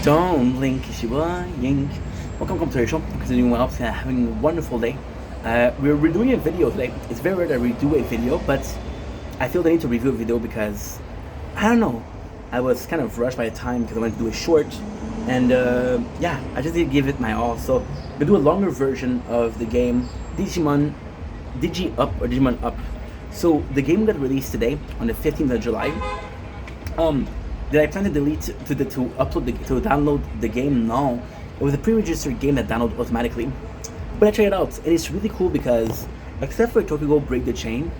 Don't blink, Shiba, yink. Welcome to the show. Continuing well, having a wonderful day. We're doing a video today. It's very rare that we do a video, but I feel the need to review a video because, I don't know, I was kind of rushed by the time because I wanted to do a short, and yeah, I just need to give it my all. So, we'll do a longer version of the game, Digimon, Digimon Up. So, the game got released today, on the 15th of July. Did I plan to delete to download the game? No, it was a pre-registered game that downloaded automatically. But I tried it out, and it's really cool because, except for Tokyo Go Break the Chain,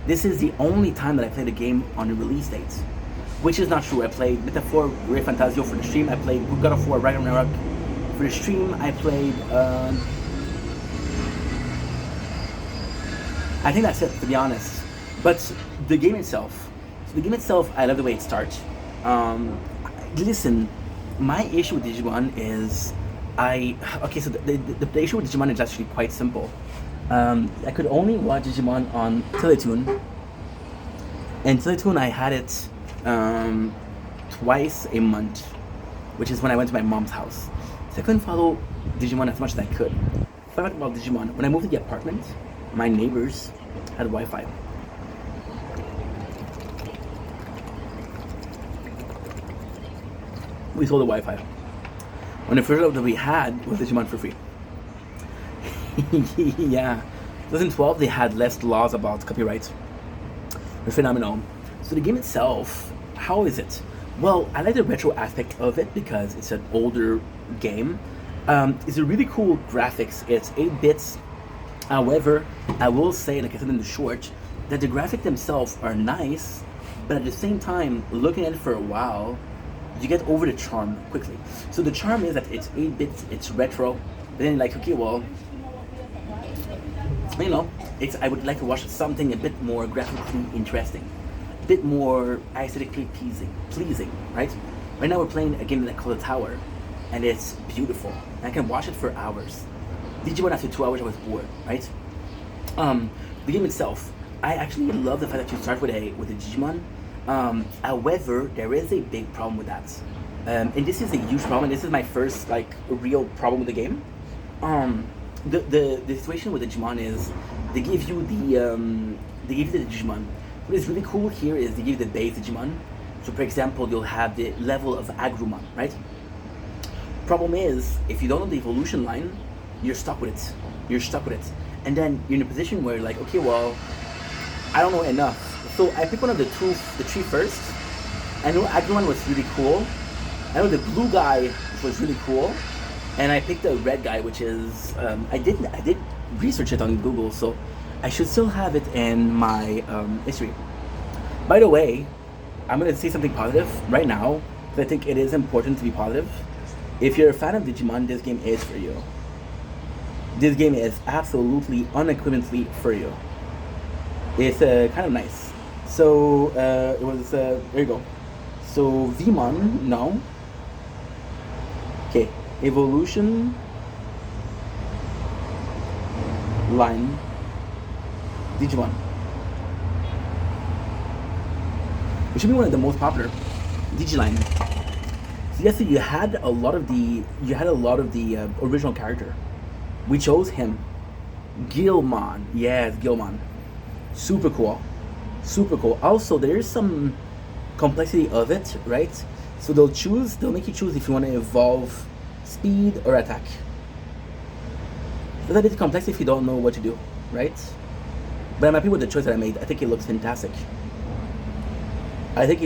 this is the only time that I played a game on the release date, which is not true. I played Metaphor, Ray Fantasio for the stream. I played God of War Ragnarok for the stream. I played. I think that's it, to be honest. But the game itself, I love the way it starts. Listen, my issue with Digimon is so the issue with Digimon is actually quite simple. I could only watch Digimon on Teletoon, and Teletoon I had it twice a month, which is when I went to my mom's house. So I couldn't follow Digimon as much as I could. Fact about Digimon, when I moved to the apartment, my neighbors had Wi-Fi. We sold the Wi-Fi. When the first job that we had was Digimon for free. Yeah. 2012, they had less laws about copyright. They're phenomenal. So the game itself, how is it? Well, I like the retro aspect of it because it's an older game. It's a really cool graphics. It's 8 bits. However, I will say, like I said in the short, that the graphics themselves are nice, but at the same time, looking at it for a while, you get over the charm quickly. So the charm is that it's 8 bits, it's retro. But then like, okay, well, you know, I would like to watch something a bit more graphically interesting, a bit more aesthetically pleasing, right? Right now we're playing a game that called The Tower, and it's beautiful. And I can watch it for hours. Digimon, after 2 hours I was bored, right? The game itself, I actually love the fact that you start with a Digimon. However, there is a big problem with that, and this is a huge problem. And this is my first real problem with the game. The situation with the Digimon is they give you the Digimon. What is really cool here is they give you the base Digimon. So, for example, you'll have the level of Agrumon, right? Problem is, if you don't know the evolution line, you're stuck with it. And then you're in a position where you're like, okay, well, I don't know enough. So I picked one of the three first. I know Agrumon was really cool. I know the blue guy was really cool, and I picked the red guy, which is I did research it on Google, so I should still have it in my history. By the way, I'm gonna say something positive right now because I think it is important to be positive. If you're a fan of Digimon, this game is for you. This game is absolutely unequivocally for you. It's kind of nice. So it was there you go. So Vmon now. Okay, evolution line Digimon. It should be one of the most popular Digiline. So yes, you had a lot of the original character. We chose him, Gilmon. Yes, Gilmon. Super cool. Also, there is some complexity of it, right? So they'll make you choose if you want to evolve speed or attack. There's a bit complex if you don't know what to do, right? But I'm happy with the choice that I made. I think it looks fantastic. Yes,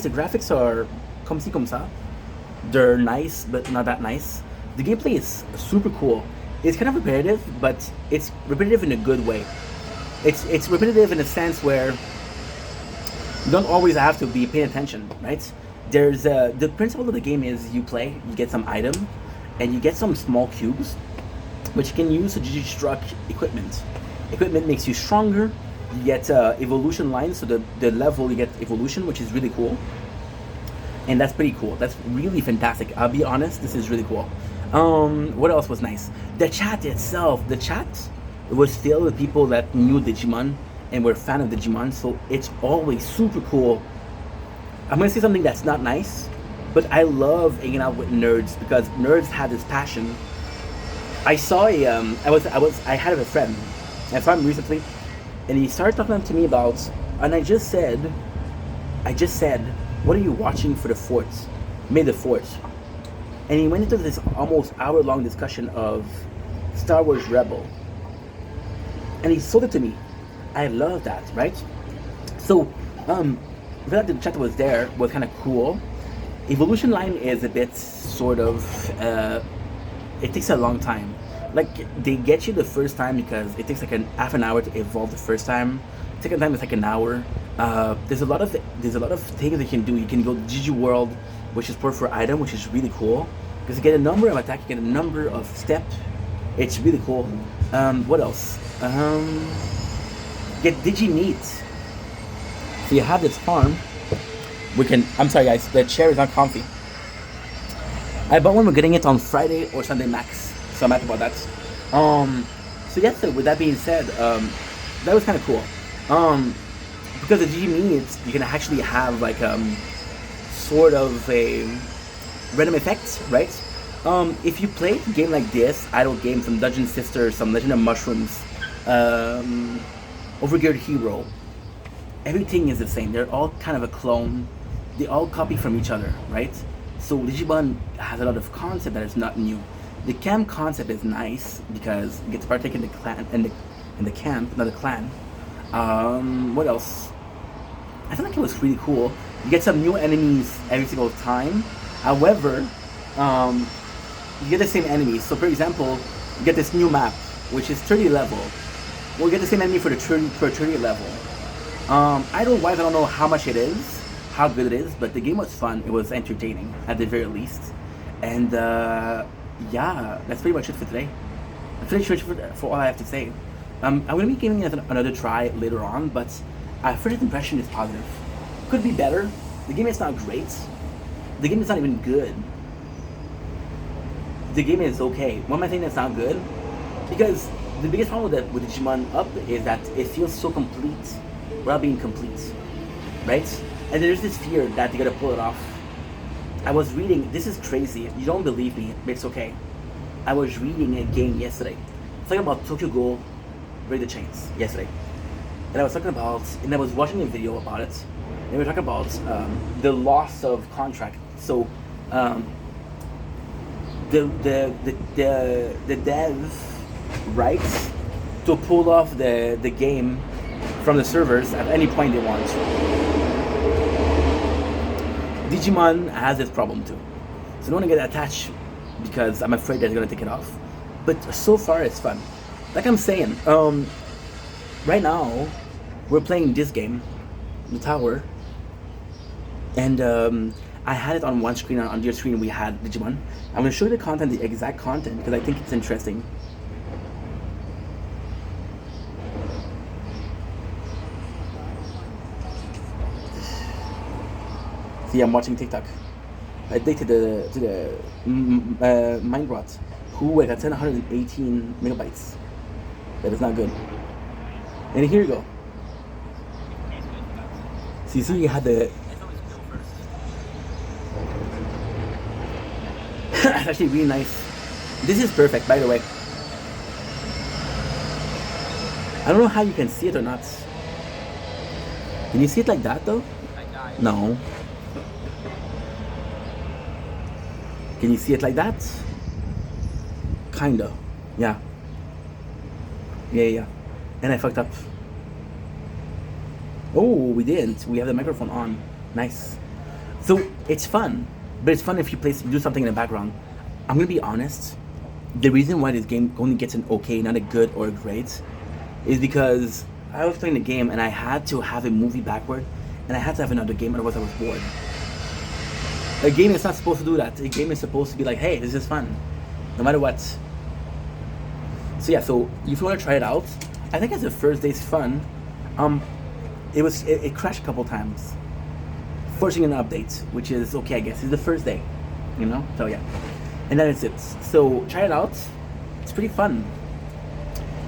the graphics are comme ci comme ça. They're nice, but not that nice. The gameplay is super cool. It's kind of repetitive, but it's repetitive in a good way. It's repetitive in a sense where you don't always have to be paying attention, right? There's the principle of the game is you get some item, and you get some small cubes, which you can use to destruct equipment. Equipment makes you stronger. You get evolution lines, so the level you get evolution, which is really cool. And that's pretty cool. That's really fantastic. I'll be honest, this is really cool. What else was nice? The chat itself. The chat was filled with people that knew Digimon and were a fan of Digimon, so it's always super cool. I'm gonna say something that's not nice. But I love hanging out with nerds because nerds have this passion. I saw a I had a friend. I saw him recently, and he started talking to me about, and I just said, what are you watching for the fourth? May the fourth. And he went into this almost hour-long discussion of Star Wars Rebel, and he sold it to me. I love that, right? So, I feel like the chat was there was kind of cool. Evolution line is a bit sort of, it takes a long time. Like, they get you the first time because it takes like half an hour to evolve the first time. Second time is like an hour. There's a lot of things you can do. You can go to Digi World, which is per for item, which is really cool because you get a number of attack, you get a number of step. It's really cool. What else? Get Digi Meat. So you have this farm. I'm sorry guys, the chair is not comfy. I bought one, we're getting it on Friday or Sunday max. So I'm happy about that. So yes, so with that being said, that was kind of cool. Because the Digi Meats, you can actually have like sort of a random effect, right? If you play a game like this, idle game, some Dungeon Sister, some Legend of Mushrooms, Overgeared Hero, everything is the same. They're all kind of a clone. They all copy from each other, right? So Digimon has a lot of concept that is not new. The camp concept is nice because you get to partake in the clan in the camp, not the clan. What else? I feel like it was really cool. You get some new enemies every single time. However, you get the same enemies. So for example, you get this new map, which is 30 level. We'll get the same enemy for 30 level. I don't know how much it is, how good it is, but the game was fun. It was entertaining at the very least. And yeah, that's pretty much it for today. That's pretty much for all I have to say. I'm gonna be giving it another try later on, but first impression is positive. Could be better. The game is not great. The game is not even good. The game is okay. One of my things that's not good, because the biggest problem with Digimon Up is that it feels so complete without being complete, right? And there's this fear that you're gonna pull it off. I was reading, this is crazy, you don't believe me, but it's okay. I was reading a game yesterday, talking about Tokyo Ghoul Break the Chains yesterday. And I was talking about, and I was watching a video about it, and we were talking about the loss of contract. So, the dev rights to pull off the game from the servers at any point they want. Digimon has this problem too. So I don't want to get attached because I'm afraid they're going to take it off. But so far it's fun. Like I'm saying, right now we're playing this game, the tower, and I had it on one screen, on the other screen we had Digimon. I'm going to show you the content, the exact content, because I think it's interesting. See, I'm watching TikTok. I addicted to the Minecraft, who got 118 megabytes. That is not good. And here you go. See, you had the. It's actually really nice. This is perfect, by the way. I don't know how you can see it or not. Can you see it like that though? No. Can you see it like that? Kinda. Yeah. Yeah. And I fucked up. Oh, we didn't. We have the microphone on. Nice. So it's fun, but it's fun if you do something in the background. I'm gonna be honest. The reason why this game only gets an okay, not a good or a great, is because I was playing the game and I had to have a movie backward, and I had to have another game, otherwise I was bored. A game is not supposed to do that. A game is supposed to be like, hey, this is fun, no matter what. So yeah, so if you want to try it out, I think as the first day's fun. It crashed a couple times, forcing an update, which is okay, I guess. It's the first day, you know. So yeah, and then it's it. So try it out. It's pretty fun.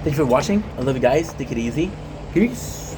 Thank you for watching. I love you guys. Take it easy. Peace.